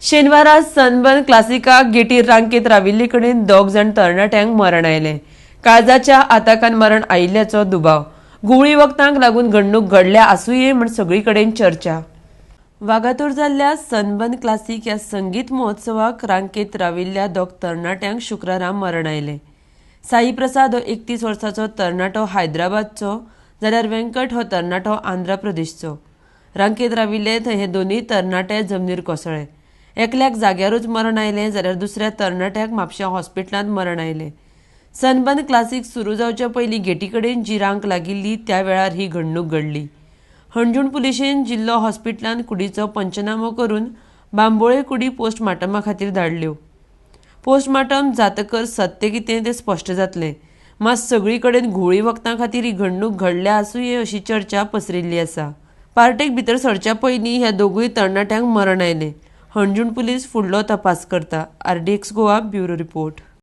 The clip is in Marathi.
शेनवारा सनबर्न क्लासिकाक गेटी रांकेत राविल्ले कडेन 2 जाण तरणाट्यांक मरण आयले। काळजाच्या आताकान मरण आयिल्ल्याचो दुबाव। गुळी वखदांक लागून घडणूक घडल्या आसूये म्हण सगळी कडेन चर्चा। वागातोर जाल्ल्या सनबर्न क्लासिक ह्या संगीत महोत्सवाक रांकेत राविल्ल्या 2 तरणाट्यांक शुक्रारा मरण आयले। साई प्रसाद हो 31 वर्साचो तरणाटो हैदराबादचो, जाल्यार वेंकट हो तरणाटो आंध्र प्रदेशचो। रांकेत राविल्ले हे दोनूय तरणाटे जमनीर कोसळ्ळे। एकल्याक जाग्यारूच मरण आयलें, जाल्यार दुसऱ्या तरणाट्याक म्हापशा हॉस्पिटलांत मरण आयलें। सनबर्न क्लासिक सुरू जावचे पयलीं गेटी कडेन जी रांक लागिल्ली त्या वेळार ही घडणूक घडली। हणजूण पुलिशेन जिल्लो हॉस्पिटलांत कुडीचो पंचनामो करून बांबोळे कुडी पोस्टमार्टमा खातीर धाडल्यो। पोस्टमार्टम जातकर सत्य कितें तें स्पश्ट जातलें, मात सगळी कडेन घुवळी वखदां खातीर ही घडणूक घडल्या आसूये अशी चर्चा पसरिल्ली आसा। पार्टेक भितर सरच्या पयलीं ह्या दोगूय तरणाट्यांक मरण आयलें। हणजूण पुलीस फुडलो तपास करता। RDXGOA bureau report.